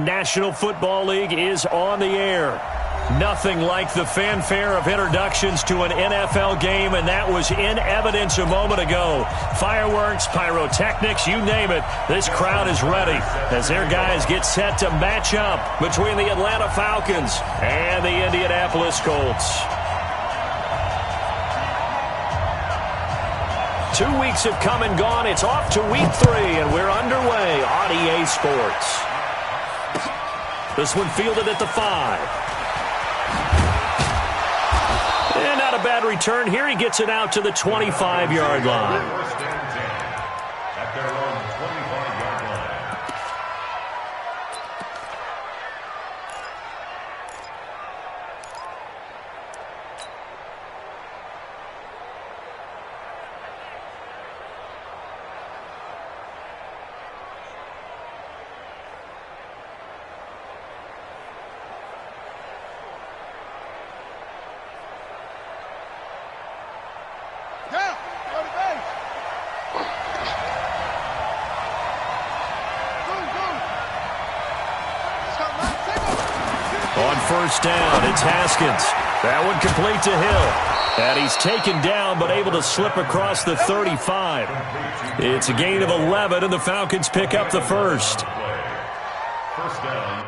National Football League is on the air. Nothing like the fanfare of introductions to an NFL game, and that was in evidence a moment ago. Fireworks, pyrotechnics, you name it. This crowd is ready as their guys get set to match up between the Atlanta Falcons and the Indianapolis Colts. 2 weeks have come and gone. It's off to week 3, and we're underway on EA Sports. This one fielded at the 5. And not a bad return here. He gets it out to the 25-yard line. On first down, it's Haskins. That one complete to Hill. And he's taken down but able to slip across the 35. It's a gain of 11, and the Falcons pick up the first. First down.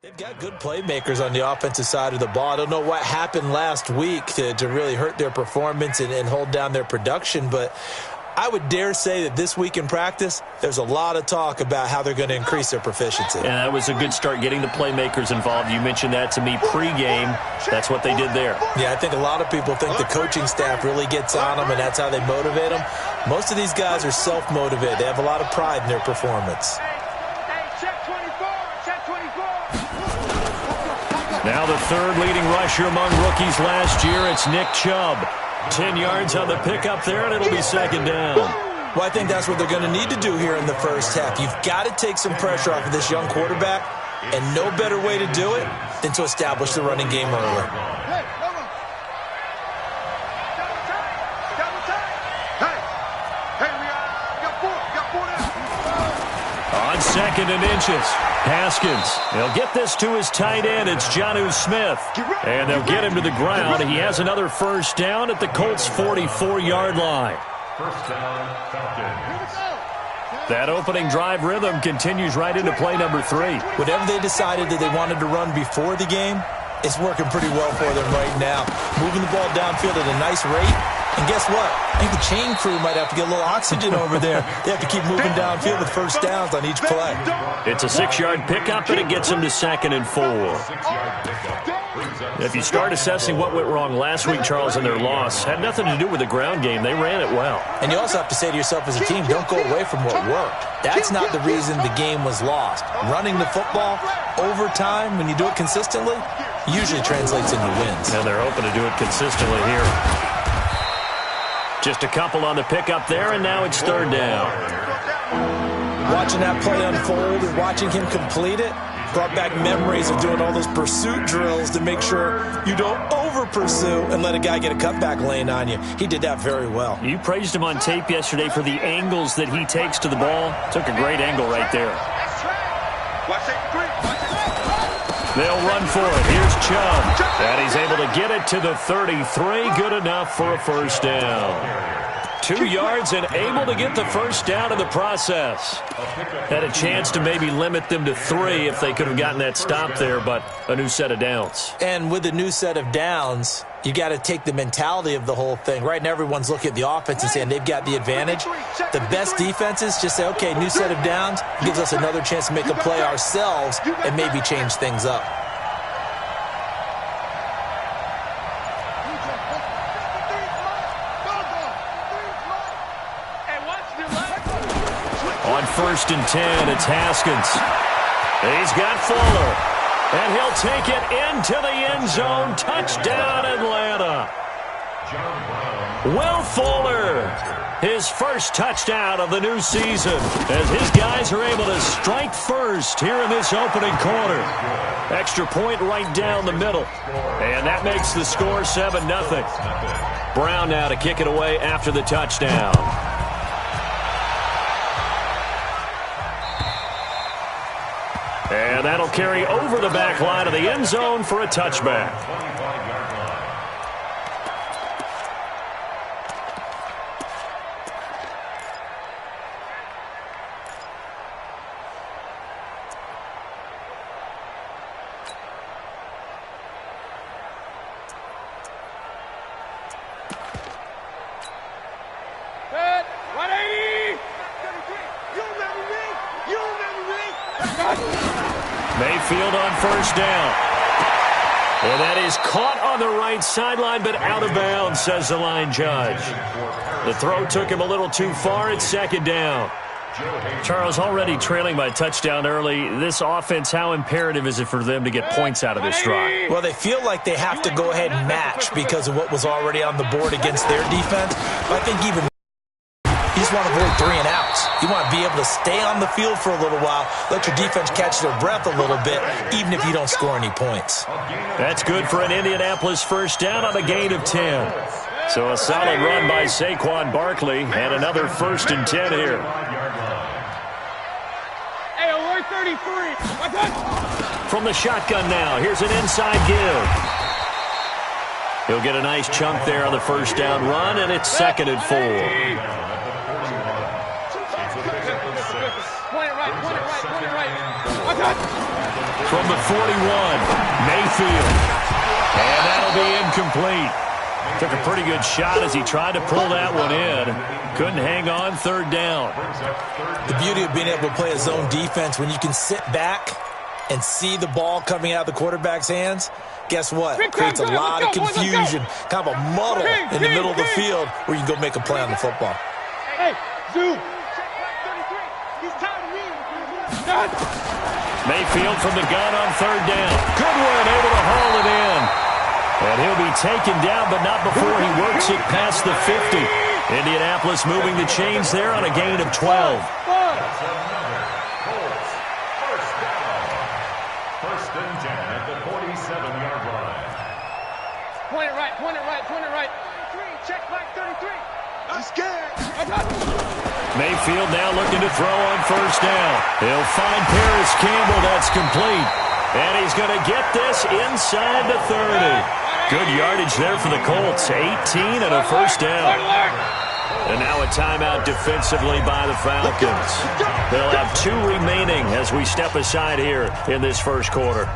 They've got good playmakers on the offensive side of the ball. I don't know what happened last week to really hurt their performance and hold down their production, but I would dare say that this week in practice, there's a lot of talk about how they're going to increase their proficiency. And that was a good start, getting the playmakers involved. You mentioned that to me pregame. That's what they did there. Yeah, I think a lot of people think the coaching staff really gets on them, and that's how they motivate them. Most of these guys are self-motivated. They have a lot of pride in their performance. Now the third leading rusher among rookies last year, it's Nick Chubb. 10 yards on the pickup there, and it'll be second down. Well, I think that's what they're going to need to do here in the first half. You've got to take some pressure off of this young quarterback, and no better way to do it than to establish the running game early. On second and inches, Haskins. He'll get this to his tight end. It's Jonnu Smith. And they'll get him to the ground. He has another first down at the Colts' 44-yard line. First down, Falcons. That opening drive rhythm continues right into play number 3. Whatever they decided that they wanted to run before the game, it's working pretty well for them right now. Moving the ball downfield at a nice rate. And guess what? I think the chain crew might have to get a little oxygen over there. They have to keep moving downfield with first downs on each play. It's a 6-yard pickup, and it gets them to 2nd and 4. If you start assessing what went wrong last week, Charles, in their loss, had nothing to do with the ground game. They ran it well. And you also have to say to yourself as a team, don't go away from what worked. That's not the reason the game was lost. Running the football over time, when you do it consistently, usually translates into wins. And they're hoping to do it consistently here. Just a couple on the pickup there, and now it's third down. Watching that play unfold and watching him complete it brought back memories of doing all those pursuit drills to make sure you don't over-pursue and let a guy get a cutback lane on you. He did that very well. You praised him on tape yesterday for the angles that he takes to the ball. Took a great angle right there. They'll run for it. Here's Chubb. And he's able to get it to the 33. Good enough for a first down. 2 yards and able to get the first down in the process. Had a chance to maybe limit them to 3 if they could have gotten that stop there, but a new set of downs. And with a new set of downs, you got to take the mentality of the whole thing. Right now, everyone's looking at the offense and saying they've got the advantage. The best defenses just say, okay, new set of downs gives us another chance to make a play ourselves and maybe change things up. On 1st and 10, it's Haskins. He's got Fuller. And he'll take it into the end zone. Touchdown, Atlanta. Will Fuller, his first touchdown of the new season, as his guys are able to strike first here in this opening quarter. Extra point right down the middle, and that makes the score 7-0. Brown now to kick it away after the touchdown. And that'll carry over the back line of the end zone for a touchback. Mayfield on first down. And that is caught on the right sideline, but out of bounds, says the line judge. The throw took him a little too far. It's second down. Charles, already trailing by touchdown early. This offense, how imperative is it for them to get points out of this drive? Well, they feel like they have to go ahead and match because of what was already on the board against their defense. But I think even you just want to avoid 3 and outs. You want to be able to stay on the field for a little while, let your defense catch their breath a little bit, even if you don't score any points. That's good for an Indianapolis first down on a gain of 10. So a solid run by Saquon Barkley, and another 1st and 10 here. Hey, alert 33. From the shotgun now, here's an inside give. He'll get a nice chunk there on the first down run, and it's 2nd and 4. From the 41, Mayfield. And that'll be incomplete. Took a pretty good shot as he tried to pull that one in. Couldn't hang on, 3rd down. The beauty of being able to play a zone defense when you can sit back and see the ball coming out of the quarterback's hands, guess what? It creates a lot of confusion, kind of a muddle in the middle of the field where you can go make a play on the football. Hey, zoom. Mayfield from the gun on 3rd down. Goodwin able to haul it in. And he'll be taken down, but not before he works it past the 50. Indianapolis moving the chains there on a gain of 12. First and 10 at the 47-yard line. Point it right, point it right, point it right. 33, check back 33. I'm scared. Mayfield now looking to throw on first down. He'll find Paris Campbell. That's complete. And he's going to get this inside the 30. Good yardage there for the Colts. 18 and a first down. And now a timeout defensively by the Falcons. They'll have 2 remaining as we step aside here in this first quarter.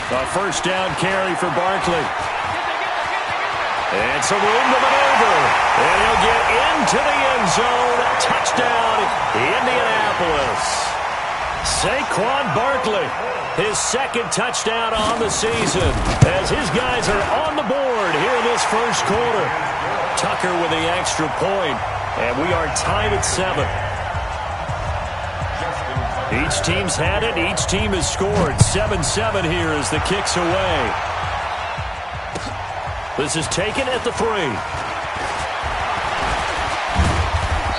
A first down carry for Barkley. And some room to maneuver. And he'll get into the end zone. Touchdown, Indianapolis. Saquon Barkley, his 2nd touchdown on the season as his guys are on the board here in this first quarter. Tucker with the extra point, and we are tied at 7. Each team's had it. Each team has scored. 7-7 here as the kick's away. This is taken at the 3.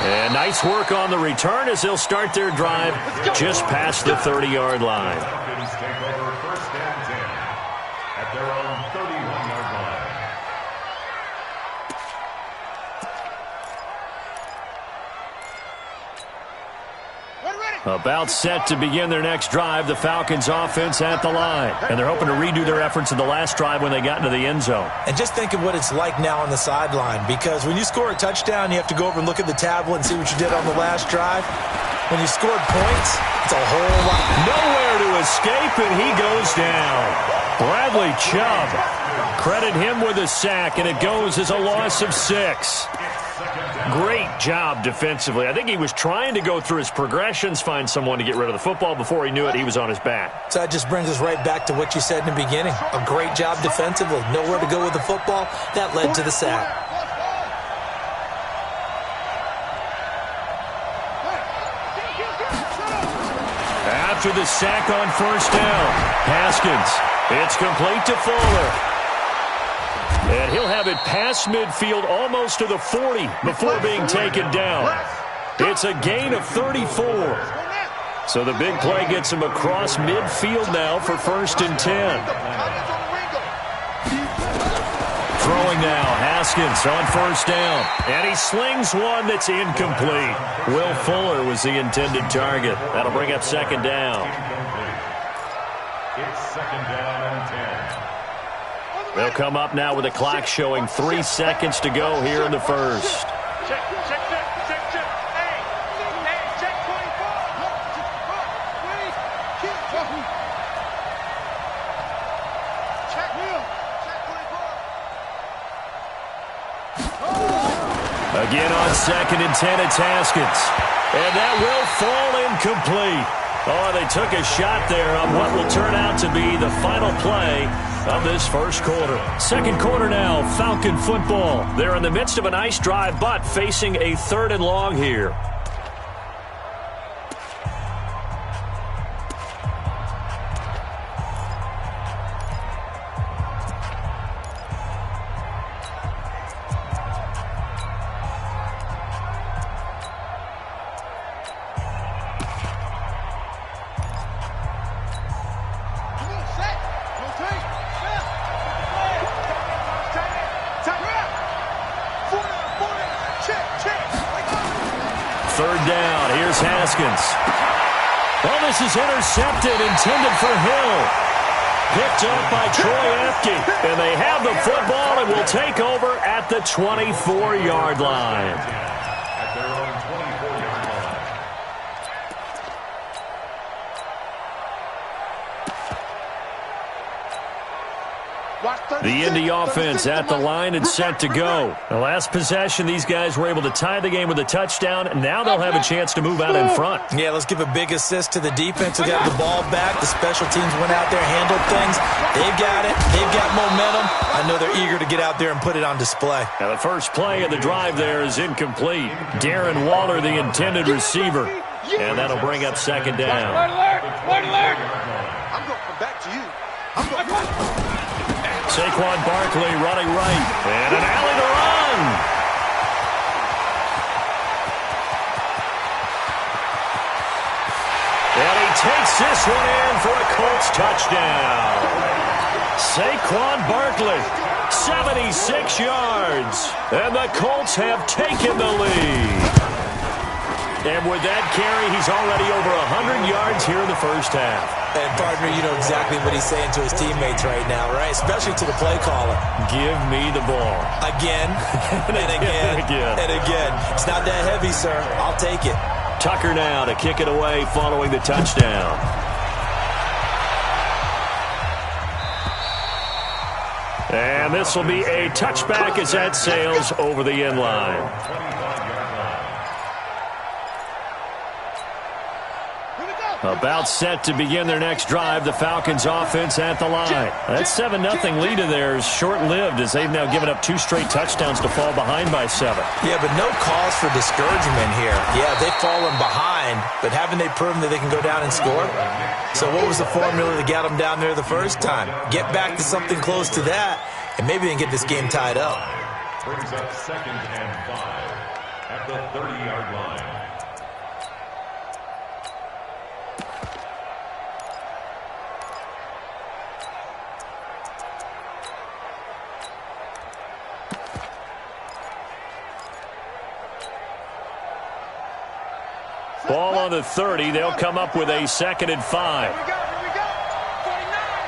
And nice work on the return as they'll start their drive just past the 30-yard line. Falcons take over first and 10 at their own 31-yard line. About set to begin their next drive, the Falcons offense at the line. And they're hoping to redo their efforts in the last drive when they got into the end zone. And just think of what it's like now on the sideline, because when you score a touchdown, you have to go over and look at the tablet and see what you did on the last drive. When you scored points, it's a whole lot. Nowhere to escape, and he goes down. Bradley Chubb. Credit him with a sack, and it goes as a loss of 6. Great job defensively. I think he was trying to go through his progressions, find someone to get rid of the football. Before he knew it, he was on his back. So that just brings us right back to what you said in the beginning. A great job defensively. Nowhere to go with the football. That led to the sack. after the sack on first down. Haskins. It's complete to Fuller. And he'll have it past midfield almost to the 40 before being taken down. It's a gain of 34. So the big play gets him across midfield now for 1st and 10. Throwing now, Haskins on first down. And he slings one that's incomplete. Will Fuller was the intended target. That'll bring up 2nd down. It's 2nd down and 10. They'll come up now with the clock showing 3 seconds to go here in the first. Check. Hey, check 24. Check 24. Again on 2nd and 10, it's Haskins. And that will fall incomplete. Oh, they took a shot there on what will turn out to be the final play of this first quarter. 2nd quarter now, Falcon football. They're in the midst of a nice drive, but facing a 3rd and long here. Haskins. Well, this is intercepted, intended for Hill. Picked up by Troy Apke. And they have the football and will take over at the 24-yard line. At their own 24-yard line. The Indy offense at the line and set to go. The last possession, these guys were able to tie the game with a touchdown, and now they'll have a chance to move out in front. Yeah, let's give a big assist to the defense who got the ball back. The special teams went out there, handled things. They've got it. They've got momentum. I know they're eager to get out there and put it on display. Now the first play of the drive there is incomplete. Darren Waller, the intended receiver, and that'll bring up 2nd down. Word alert. I'm going to come back to you. Saquon Barkley running right. And an alley to run. And he takes this one in for a Colts touchdown. Saquon Barkley, 76 yards. And the Colts have taken the lead. And with that carry, he's already over 100 yards here in the first half. And, partner, you know exactly what he's saying to his teammates right now, right? Especially to the play caller. Give me the ball. Again, and again, and again. It's not that heavy, sir. I'll take it. Tucker now to kick it away following the touchdown. And this will be a touchback as that sails over the end line. About set to begin their next drive, the Falcons offense at the line. That 7-0 lead of theirs short-lived as they've now given up 2 straight touchdowns to fall behind by 7. Yeah, but no cause for discouragement here. Yeah, they've fallen behind, but haven't they proven that they can go down and score? So what was the formula that got them down there the first time? Get back to something close to that, and maybe they can get this game tied up. Brings up 2nd and 5 at the 30-yard line. Ball on the 30. They'll come up with a 2nd and 5. Here we go. 49.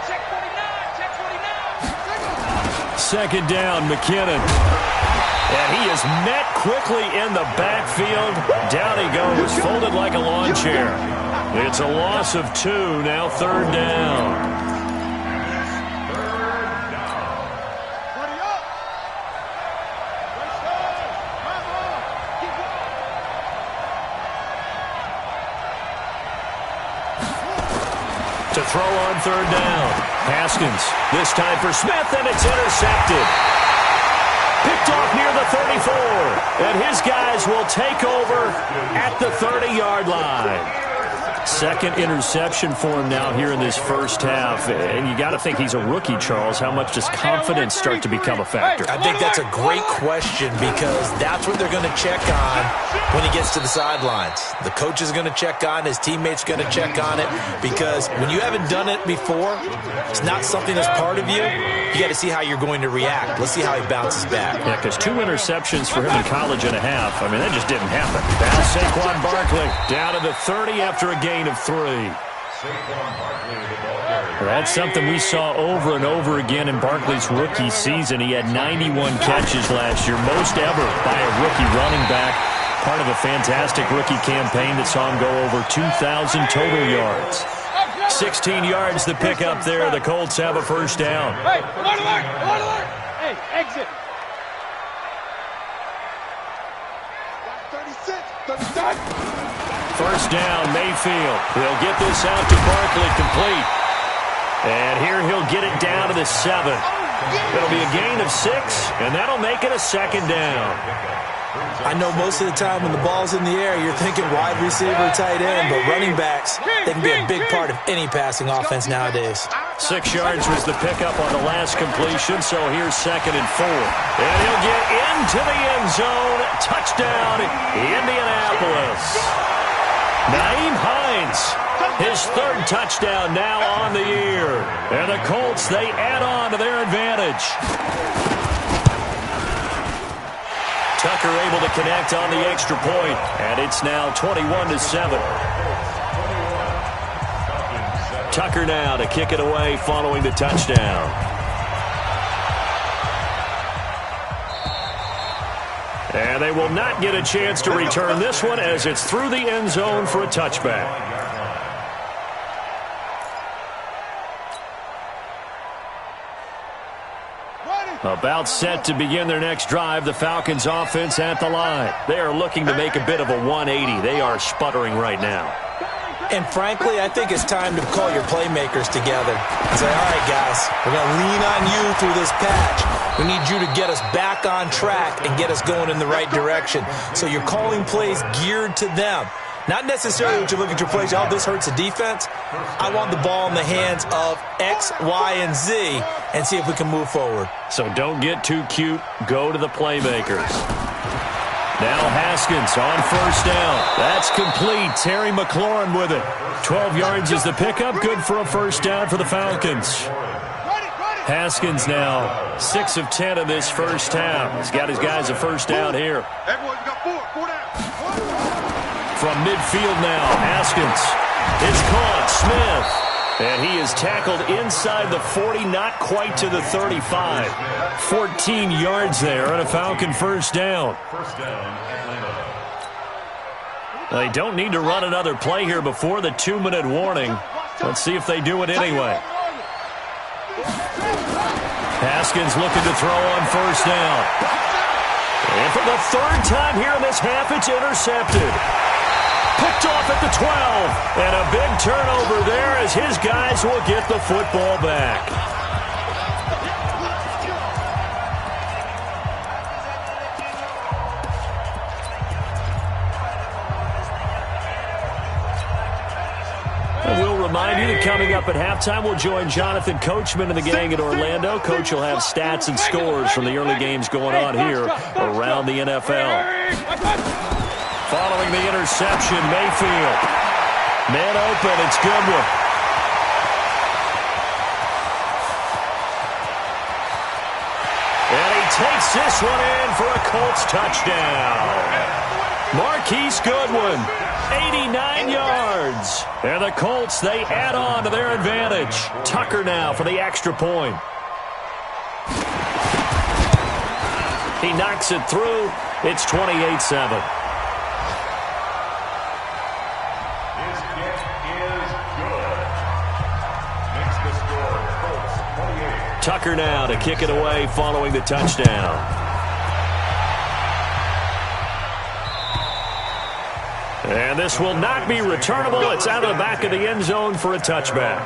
Check 49. 2nd down, McKinnon. And he is met quickly in the backfield. Down he goes, folded like a lawn chair. It's a loss of 2, now 3rd down. To throw on 3rd down. Haskins, this time for Smith, and it's intercepted. Picked off near the 34. And his guys will take over at the 30-yard line. Second interception for him now here in this first half. And you got to think he's a rookie, Charles. How much does confidence start to become a factor? I think that's a great question because that's what they're going to check on when he gets to the sidelines. The coach is going to check on, his teammates going to check on it, because when you haven't done it before, it's not something that's part of you. You got to see how you're going to react. Let's see how he bounces back. Yeah, because 2 interceptions for him in college and a half. I mean, that just didn't happen. Now Saquon Barkley down to the 30 after a gain of 3. That's something we saw over and over again in Barkley's rookie season. He had 91 catches last year, most ever by a rookie running back. Part of a fantastic rookie campaign that saw him go over 2,000 total yards. 16 yards the pick up there. The Colts have a first down. Hey, one alert! Hey, exit. 36. First down, Mayfield. He'll get this out to Barkley, complete. And here he'll get it down to the 7. It'll be a gain of 6, and that'll make it a second down. I know most of the time when the ball's in the air, you're thinking wide receiver, tight end, but running backs, they can be a big part of any passing offense nowadays. 6 yards was the pickup on the last completion, so here's 2nd and 4. And he'll get into the end zone. Touchdown, Indianapolis. Nyheim Hines, his 3rd touchdown now on the year. And the Colts, they add on to their advantage. Tucker able to connect on the extra point, and it's now 21-7. Tucker now to kick it away following the touchdown. And they will not get a chance to return this one as it's through the end zone for a touchback. About set to begin their next drive, the Falcons offense at the line. They are looking to make a bit of a 180. They are sputtering right now. And frankly, I think it's time to call your playmakers together and say, all right, guys, we're going to lean on you through this patch. We need you to get us back on track and get us going in the right direction. So you're calling plays geared to them. Not necessarily what you look at your plays, oh, this hurts the defense. I want the ball in the hands of X, Y, and Z and see if we can move forward. So don't get too cute. Go to the playmakers. Now Haskins on first down. That's complete. Terry McLaurin with it. 12 yards is the pickup. Good for a first down for the Falcons. Haskins now 6 of 10 in this first half. He's got his guys a first down here. Everyone's got 4 down. From midfield now, Haskins. It's caught. Smith. And he is tackled inside the 40, not quite to the 35. 14 yards there and a Falcon first down. They don't need to run another play here before the 2-minute warning. Let's see if they do it anyway. Haskins looking to throw on first down. And for the 3rd time here in this half, it's intercepted. Picked off at the 12. And a big turnover there as his guys will get the football back. We'll remind you that coming up at halftime, we'll join Jonathan Coachman and the gang in Orlando. Coach will have stats and scores from the early games going on here around the NFL. Following the interception, Mayfield. Man open, it's Goodwin. And he takes this one in for a Colts touchdown. Marquise Goodwin, 89 yards. And the Colts, they add on to their advantage. Tucker now for the extra point. He knocks it through. It's 28-7. Tucker now to kick it away following the touchdown. And this will not be returnable. It's out of the back of the end zone for a touchback.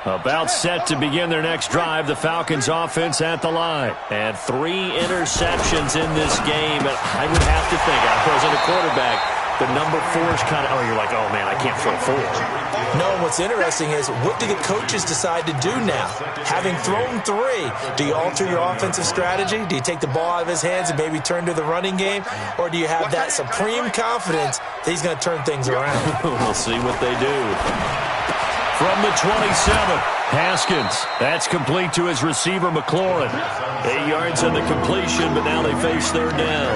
About set to begin their next drive, the Falcons offense at the line. And 3 interceptions in this game. And I would have to think, I wasn't a quarterback, the number 4 is kind of, you're like, oh, man, I can't throw 4. No, what's interesting is, what do the coaches decide to do now? Having thrown 3, do you alter your offensive strategy? Do you take the ball out of his hands and maybe turn to the running game? Or do you have that supreme confidence that he's going to turn things around? We'll see what they do. From the 27, Haskins. That's complete to his receiver, McLaurin. 8 yards on the completion, but now they face third down.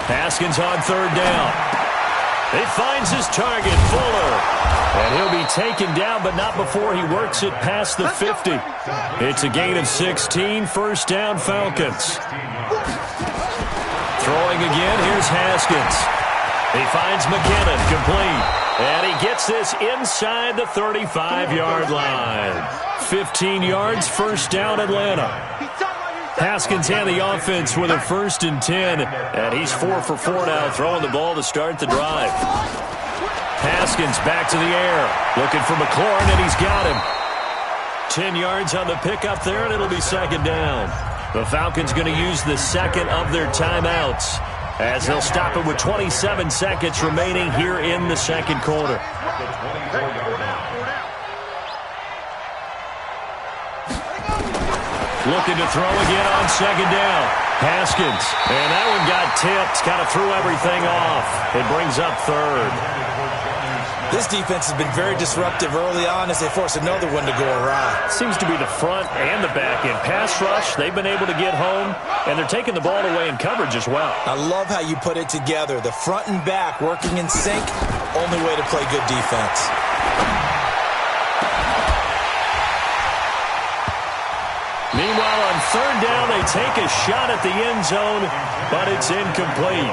Haskins on third down. He finds his target, Fuller. And he'll be taken down, but not before he works it past the 50. It's a gain of 16, first down Falcons. Throwing again, here's Haskins. He finds McKinnon, complete. And he gets this inside the 35-yard line. 15 yards, first down Atlanta. Haskins and the offense with a 1st and 10. And he's 4 for 4 now, throwing the ball to start the drive. Haskins back to the air, looking for McLaurin, and he's got him. 10 yards on the pickup there, and it'll be second down. The Falcons going to use the second of their timeouts as they'll stop it with 27 seconds remaining here in the second quarter. Looking to throw again on second down. Haskins, and that one got tipped, kind of threw everything off. It brings up third. This defense has been very disruptive early on as they force another one to go awry. Seems to be the front and the back end. Pass rush, they've been able to get home, and they're taking the ball away in coverage as well. I love how you put it together. The front and back working in sync, only way to play good defense. Meanwhile, on third down, they take a shot at the end zone, but it's incomplete.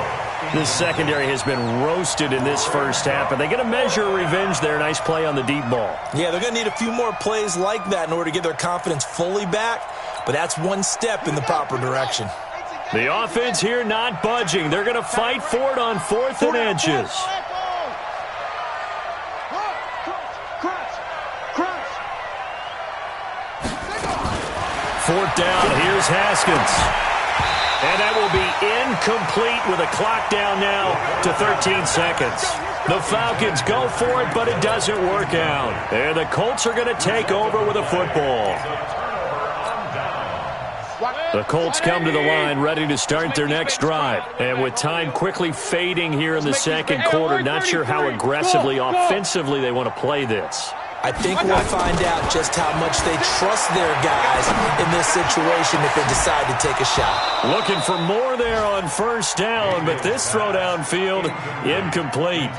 This secondary has been roasted in this first half, but they get a measure of revenge there. Nice play on the deep ball. Yeah, they're going to need a few more plays like that in order to get their confidence fully back, but that's one step in the proper direction. The offense here not budging. They're going to fight for it on 4th and inches. Fourth down, here's Haskins. And that will be incomplete with a clock down now to 13 seconds. The Falcons go for it, but it doesn't work out. And the Colts are going to take over with a football. The Colts come to the line ready to start their next drive. And with time quickly fading here in the second quarter, not sure how aggressively, offensively they want to play this. I think we'll find out just how much they trust their guys in this situation if they decide to take a shot. Looking for more there on first down, but this throw downfield incomplete.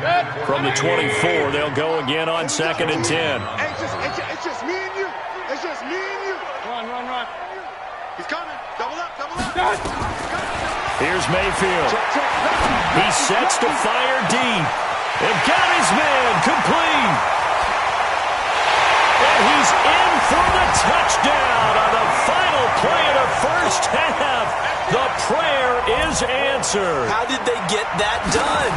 From the 24, they'll go again on 2nd and 10. It's just me and you. It's just me and you. Run. He's coming. Double up. Here's Mayfield. He sets to fire deep. And got his man complete. And he's in for the touchdown on the final play of the first half. The prayer is answered. How did they get that done?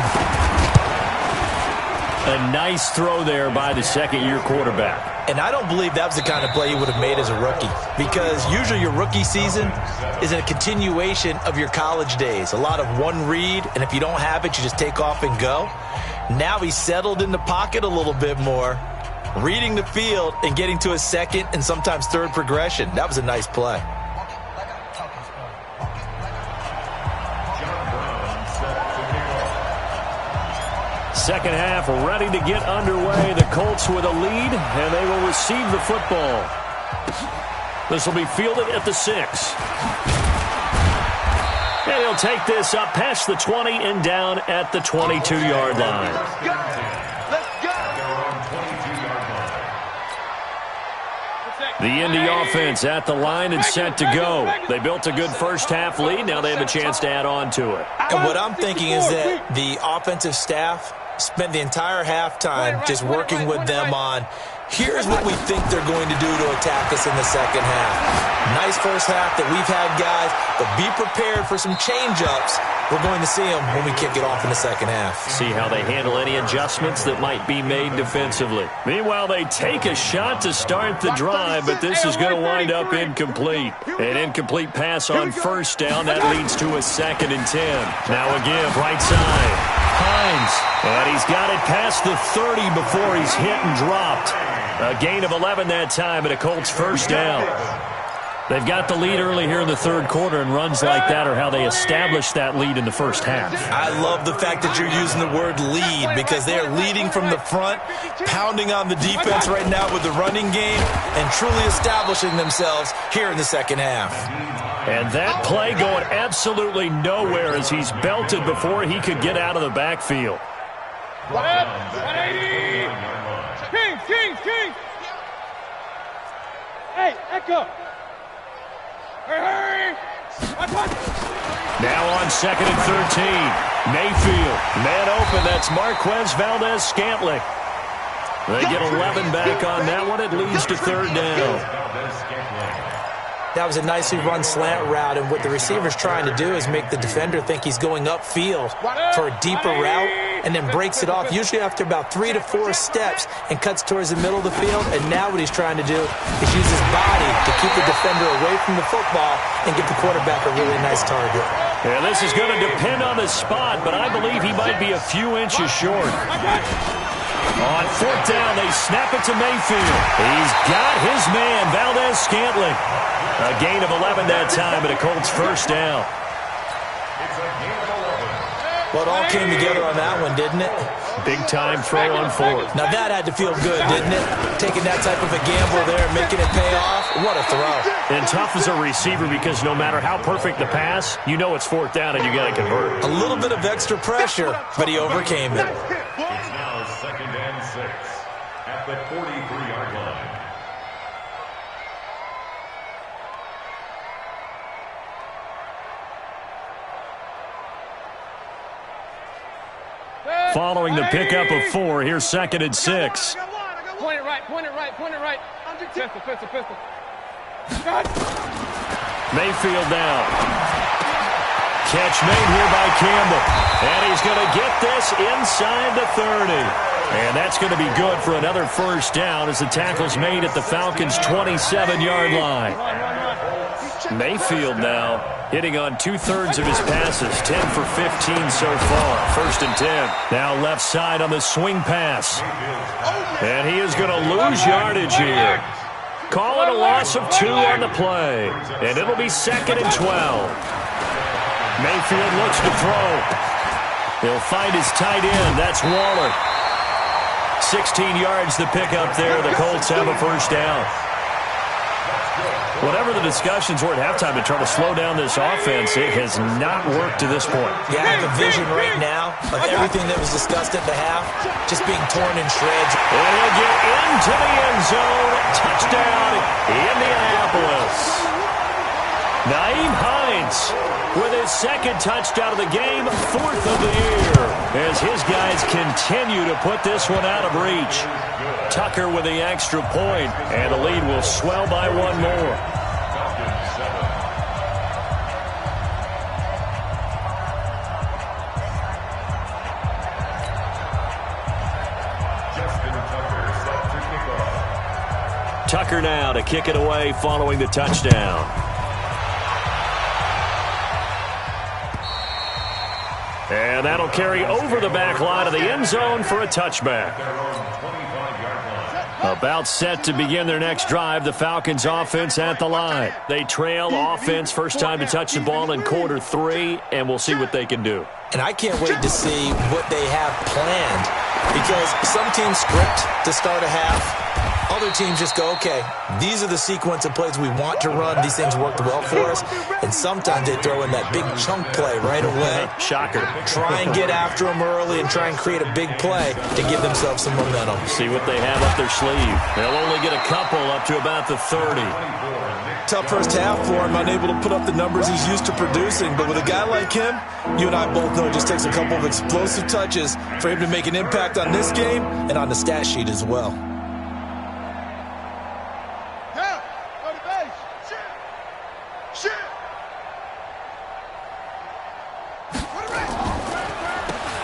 A nice throw there by the second-year quarterback. And I don't believe that was the kind of play he would have made as a rookie, because usually your rookie season is a continuation of your college days. A lot of one read, and if you don't have it, you just take off and go. Now he's settled in the pocket a little bit more, reading the field and getting to a second and sometimes third progression. That was a nice play. Second half ready to get underway. The Colts with a lead, and they will receive the football. This will be fielded at the 6. And he'll take this up past the 20 and down at the 22-yard line. The Indy offense at the line and set to go. They built a good first half lead. Now they have a chance to add on to it. And what I'm thinking is that the offensive staff spent the entire halftime just working with them on, here's what we think they're going to do to attack us in the second half. Nice first half that we've had, guys, but be prepared for some change-ups. We're going to see them when we kick it off in the second half. See how they handle any adjustments that might be made defensively. Meanwhile, they take a shot to start the drive, but this is going to wind up incomplete. An incomplete pass on first down. That leads to a 2nd and 10. Now a give, right side. Hines. And he's got it past the 30 before he's hit and dropped. A gain of 11 that time, and a Colts first down. They've got the lead early here in the third quarter, and runs like that are how they establish that lead in the first half. I love the fact that you're using the word lead because they are leading from the front, pounding on the defense right now with the running game, and truly establishing themselves here in the second half. And that play going absolutely nowhere as he's belted before he could get out of the backfield. 180! Kings! Hey, Echo! Hurry! Now on 2nd and 13. Mayfield. Man open. That's Marquez Valdez-Scantling. They get 11 back on that one. It leads to 3rd down. That was a nicely run slant route, and what the receiver's trying to do is make the defender think he's going upfield for a deeper route and then breaks it off, usually after about 3 to 4 steps, and cuts towards the middle of the field. And now what he's trying to do is use his body to keep the defender away from the football and give the quarterback a really nice target. Yeah, this is going to depend on the spot, but I believe he might be a few inches short. On 4th down, they snap it to Mayfield. He's got his man, Valdez-Scantling. A gain of 11 that time, and a Colts first down. Well, it all came together on that one, didn't it? Big-time throw on 4th. Now that had to feel good, didn't it? Taking that type of a gamble there and making it pay off. What a throw. And tough as a receiver because no matter how perfect the pass, you know it's 4th down and you got to convert. A little bit of extra pressure, but he overcame it. It's now 2nd and 6 at the 43-yard line. Following the pickup of 4, here's 2nd and 6. Point it right. Pistol. Mayfield down. Catch made here by Campbell. And he's going to get this inside the 30. And that's going to be good for another first down as the tackle's made at the Falcons' 27-yard line. Mayfield now hitting on 2/3 of his passes, 10 for 15 so far. 1st and 10. Now left side on the swing pass. And he is going to lose yardage here. Call it a loss of 2 on the play. And it'll be 2nd and 12. Mayfield looks to throw. He'll find his tight end. That's Waller. 16 yards the pickup there. The Colts have a first down. Whatever the discussions were at halftime to try to slow down this offense, it has not worked to this point. Yeah, I have a vision right now of everything that was discussed at the half just being torn in shreds. And he'll get into the end zone. Touchdown, Indianapolis. Nyheim Hines with his 2nd touchdown of the game, 4th of the year, as his guys continue to put this one out of reach. Tucker with the extra point, and the lead will swell by 1 more. Tucker now to kick it away following the touchdown. And that'll carry over the back line of the end zone for a touchback. About set to begin their next drive, the Falcons offense at the line. They trail offense, first time to touch the ball in quarter 3, and we'll see what they can do. And I can't wait to see what they have planned, because some teams script to start a half. Other teams just go, okay, these are the sequence of plays we want to run. These things worked well for us. And sometimes they throw in that big chunk play right away. Shocker. Try and get after them early and try and create a big play to give themselves some momentum. See what they have up their sleeve. They'll only get a couple up to about the 30. Tough first half for him, unable to put up the numbers he's used to producing. But with a guy like him, you and I both know it just takes a couple of explosive touches for him to make an impact on this game and on the stat sheet as well.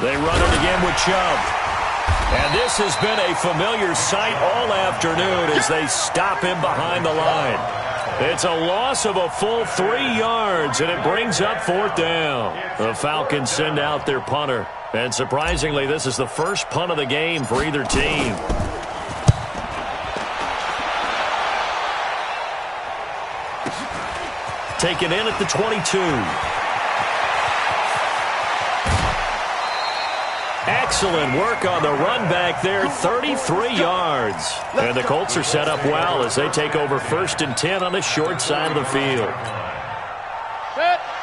They run it again with Chubb. And this has been a familiar sight all afternoon as they stop him behind the line. It's a loss of a full 3 yards, and it brings up 4th down. The Falcons send out their punter. And surprisingly, this is the first punt of the game for either team. Taken in at the 22. Excellent work on the run back there, 33 yards. And the Colts are set up well as they take over 1st and 10 on the short side of the field.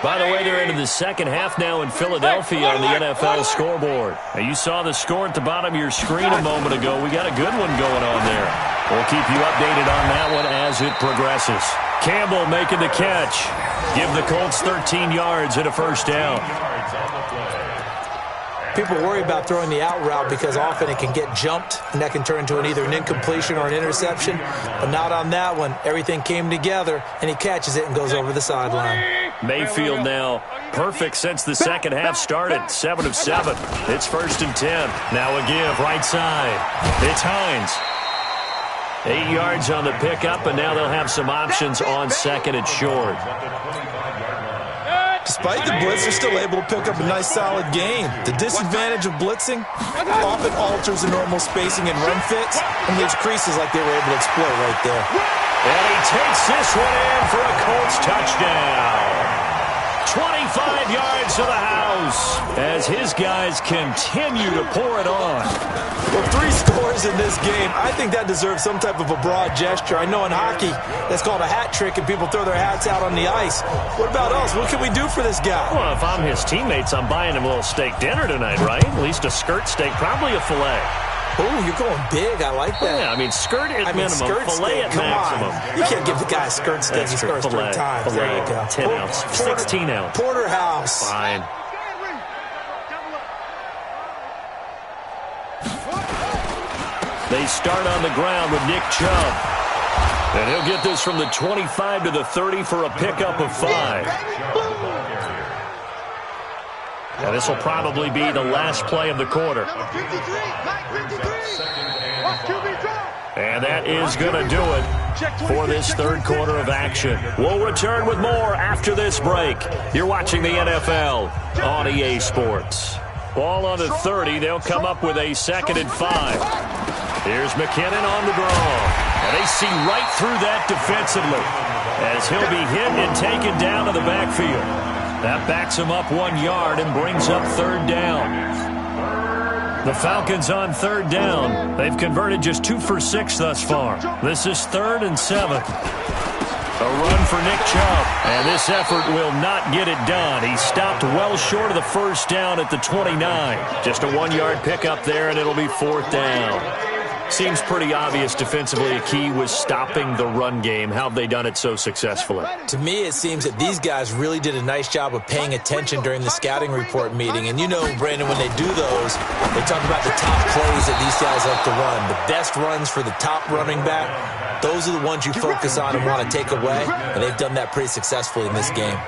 By the way, they're into the second half now in Philadelphia on the NFL scoreboard. Now, you saw the score at the bottom of your screen a moment ago. We got a good one going on there. We'll keep you updated on that one as it progresses. Campbell making the catch. Give the Colts 13 yards and a 1st down. People worry about throwing the out route because often it can get jumped, and that can turn into either an incompletion or an interception. But not on that one. Everything came together, and he catches it and goes over the sideline. Mayfield now perfect since the second half started. 7 of 7. It's 1st and 10. Now a give right side. It's Hines. 8 yards on the pickup, and now they'll have some options on 2nd and short. Despite the blitz, they're still able to pick up a nice, solid gain. The disadvantage of blitzing often alters the normal spacing and run fits and leaves creases like they were able to exploit right there. And he takes this one in for a Colts touchdown. 25 yards to the house as his guys continue to pour it on. Well, 3 scores in this game. I think that deserves some type of a broad gesture. I know in hockey that's called a hat trick and people throw their hats out on the ice. What about us? What can we do for this guy? Well, if I'm his teammates, I'm buying him a little steak dinner tonight, right? At least a skirt steak, probably a filet. Oh, you're going big. I like that. Yeah, I mean, skirt at minimum, filet at maximum. You can't give the guy a skirt steak. He scores 3 times. There you go. 10 ounce, 16 ounce. Porterhouse. Fine. They start on the ground with Nick Chubb. And he'll get this from the 25 to the 30 for a pickup of 5. And this will probably be the last play of the quarter. And that is going to do it for this 3rd quarter of action. We'll return with more after this break. You're watching the NFL on EA Sports. Ball on the 30. They'll come up with a 2nd and 5. Here's McKinnon on the draw. And they see right through that defensively as he'll be hit and taken down to the backfield. That backs him up 1 yard and brings up 3rd down. The Falcons on 3rd down. They've converted just 2 for 6 thus far. This is 3rd and 7. A run for Nick Chubb. And this effort will not get it done. He stopped well short of the 1st down at the 29. Just a 1-yard pickup there, and it'll be 4th down. Seems pretty obvious defensively a key was stopping the run game. How have they done it so successfully? To me, it seems that these guys really did a nice job of paying attention during the scouting report meeting. And you know, Brandon, when they do those, they talk about the top plays that these guys like to run. The best runs for the top running back, those are the ones you focus on and want to take away. And they've done that pretty successfully in this game.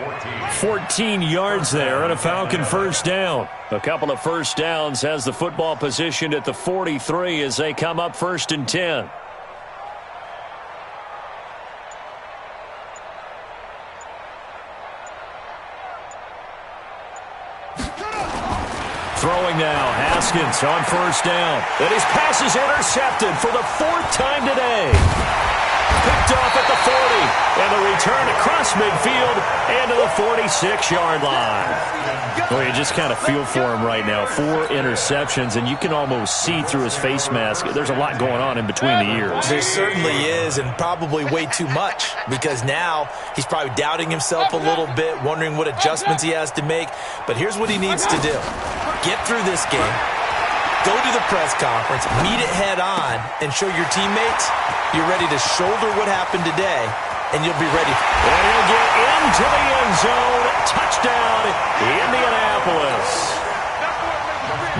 14 yards there and a Falcon 1st down. A couple of 1st downs has the football positioned at the 43 as they come up 1st and 10. Throwing now, Haskins on 1st down. And his pass is intercepted for the 4th time today. Picked off at the 40, and the return across midfield and to the 46-yard line. Well, you just kind of feel for him right now. 4 interceptions, and you can almost see through his face mask. There's a lot going on in between the ears. There certainly is, and probably way too much, because now he's probably doubting himself a little bit, wondering what adjustments he has to make. But here's what he needs to do. Get through this game. Go to the press conference, meet it head on, and show your teammates you're ready to shoulder what happened today, and you'll be ready. And he'll get into the end zone. Touchdown, Indianapolis.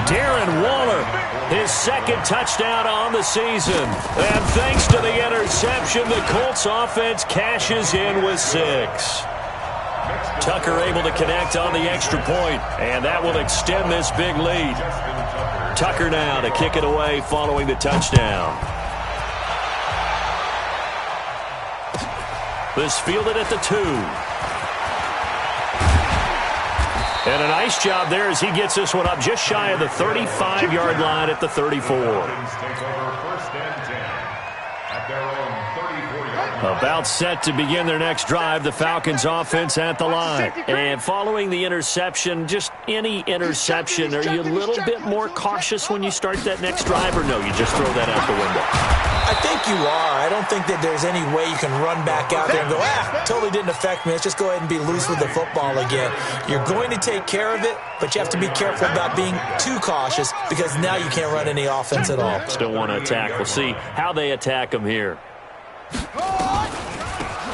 Darren Waller, his 2nd touchdown on the season. And thanks to the interception, the Colts offense cashes in with 6. Tucker able to connect on the extra point, and that will extend this big lead. Tucker now to kick it away following the touchdown. This fielded at the 2. And a nice job there as he gets this one up just shy of the 35-yard line at the 34. About set to begin their next drive, the Falcons offense at the line. And following the interception, just any interception, are you a little bit more cautious when you start that next drive, or no, you just throw that out the window? I think you are. I don't think that there's any way you can run back out there and go, totally didn't affect me. Let's just go ahead and be loose with the football again. You're going to take care of it, but you have to be careful about being too cautious because now you can't run any offense at all. Still want to attack. We'll see how they attack them here.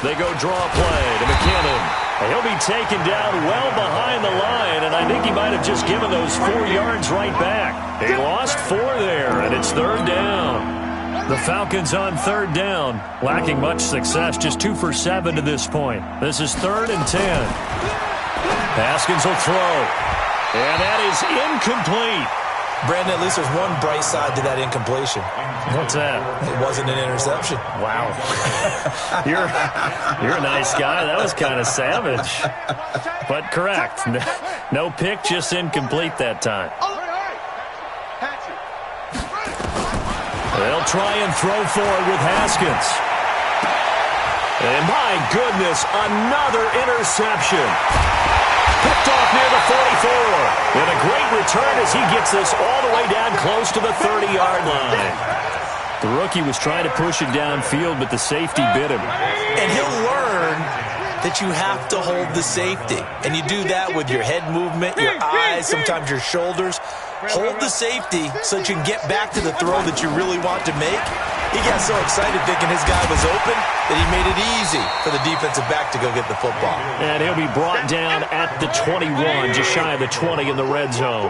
They go draw play to McKinnon. He'll be taken down well behind the line, and I think he might have just given those 4 yards right back. He lost 4 there, and it's 3rd down. The Falcons on 3rd down, lacking much success, just 2 for 7 to this point. This is 3rd and 10. Haskins will throw, and that is incomplete. Brandon, at least there's one bright side to that incompletion. What's that? It wasn't an interception. Wow. You're a nice guy. That was kind of savage. But correct. No pick, just incomplete that time. They'll try and throw forward with Haskins. And my goodness, another interception. Picked off near the 44. And a great return as he gets this all the way down close to the 30-yard line. The rookie was trying to push it downfield, but the safety bit him. And he'll learn that you have to hold the safety. And you do that with your head movement, your eyes, sometimes your shoulders. Hold the safety so that you can get back to the throw that you really want to make. He got so excited thinking his guy was open that he made it easy for the defensive back to go get the football. And he'll be brought down at the 21, just shy of the 20 in the red zone.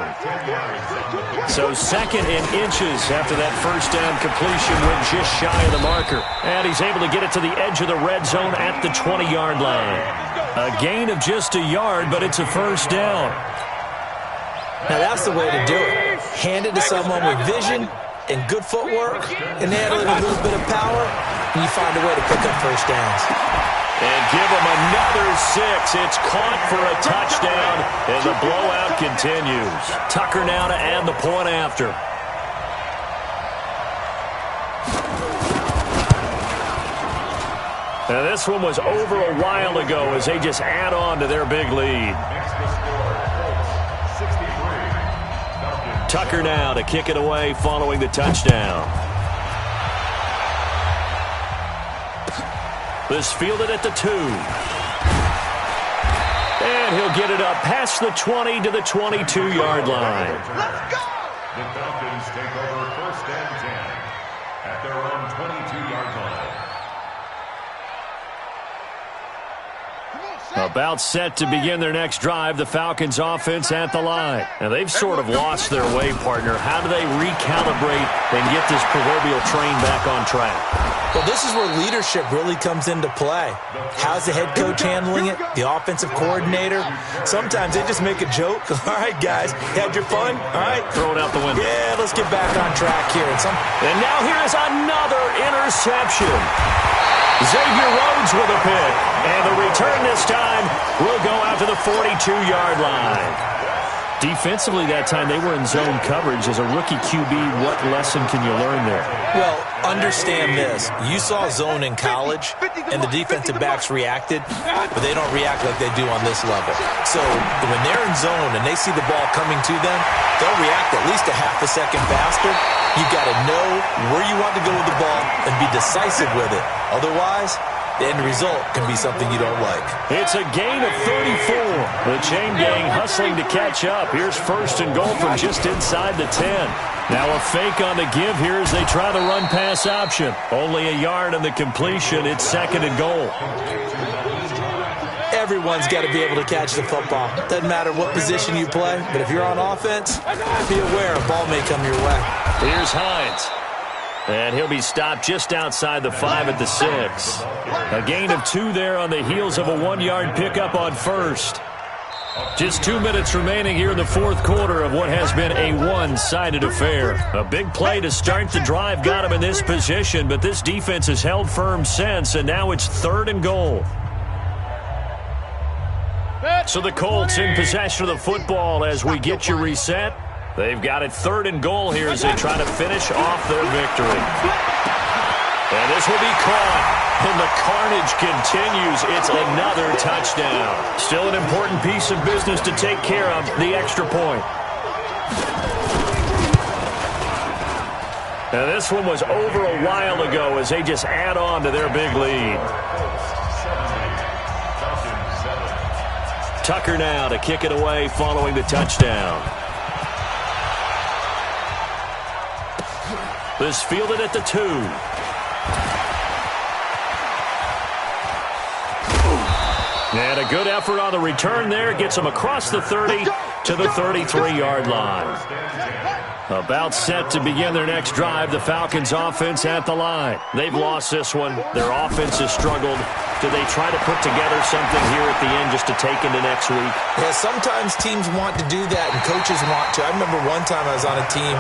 So 2nd and inches after that first down completion went just shy of the marker. And he's able to get it to the edge of the red zone at the 20-yard line. A gain of just a yard, but it's a 1st down. Now that's the way to do it. Hand it to someone with vision and good footwork, and add a little bit of power, and you find a way to pick up 1st downs. And give him another 6. It's caught for a touchdown, and the blowout continues. Tucker now to add the point after. Now this one was over a while ago as they just add on to their big lead. Tucker now to kick it away following the touchdown. This fielded at the 2. And he'll get it up past the 20 to the 22-yard line. Let's go! The Falcons take over 1st and 10 at their own 22-yard line. About set to begin their next drive, the Falcons offense at the line. Now, they've sort of lost their way, partner. How do they recalibrate and get this proverbial train back on track? Well, this is where leadership really comes into play. How's the head coach handling it? The offensive coordinator? Sometimes they just make a joke. All right, guys, had your fun? All right. Throw it out the window. Yeah, let's get back on track here. And now here is another interception. Xavier Rhodes with a pick. And the return this time will go out to the 42-yard line. Defensively that time, they were in zone coverage. As a rookie QB, what lesson can you learn there? Well, understand this. You saw zone in college, and the defensive backs reacted, but they don't react like they do on this level. So when they're in zone and they see the ball coming to them, they'll react at least a half a second faster. You've got to know where you want to go with the ball and be decisive with it. Otherwise, the end result can be something you don't like. It's a gain of 34. The chain gang hustling to catch up. Here's 1st and goal from just inside the 10. Now a fake on the give here as they try the run-pass option. Only a yard on the completion. It's 2nd and goal. Everyone's got to be able to catch the football. Doesn't matter what position you play, but if you're on offense, be aware a ball may come your way. Here's Hines. And he'll be stopped just outside the 5 at the 6. A gain of 2 there on the heels of a 1-yard pickup on first. Just 2 minutes remaining here in the fourth quarter of what has been a one-sided affair. A big play to start the drive got him in this position, but this defense has held firm since, and now it's 3rd and goal. So the Colts in possession of the football as we get you reset. They've got it 3rd and goal here as they try to finish off their victory. And this will be caught. And the carnage continues. It's another touchdown. Still an important piece of business to take care of, the extra point. Now this one was over a while ago as they just add on to their big lead. Tucker now to kick it away following the touchdown. This fielded at the 2. And a good effort on the return there. Gets him across the 30 to the 33-yard line. About set to begin their next drive. The Falcons offense at the line. They've lost this one. Their offense has struggled. Do they try to put together something here at the end just to take into next week? Yeah, sometimes teams want to do that and coaches want to. I remember one time I was on a team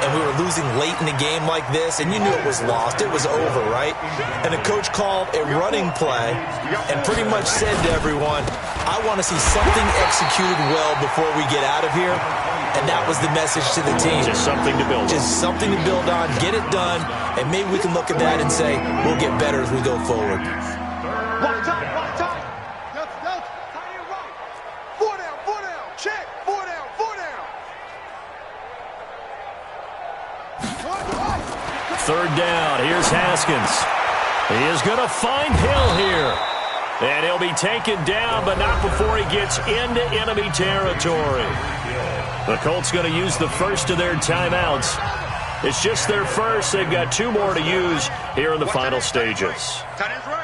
and we were losing late in a game like this, and you knew it was lost. It was over, right? And the coach called a running play and pretty much said to everyone, I want to see something executed well before we get out of here. And that was the message to the team. Just something to build on. Just something to build on, get it done, and maybe we can look at that and say, we'll get better as we go forward. One time. Delta. Tie it right. 4 down. Check. 4 down. 3rd down. Here's Haskins. He is going to find Hill here. And he'll be taken down, but not before he gets into enemy territory. The Colts going to use the first of their timeouts. It's just their first. They've got 2 more to use here in the final stages. Tight ends right.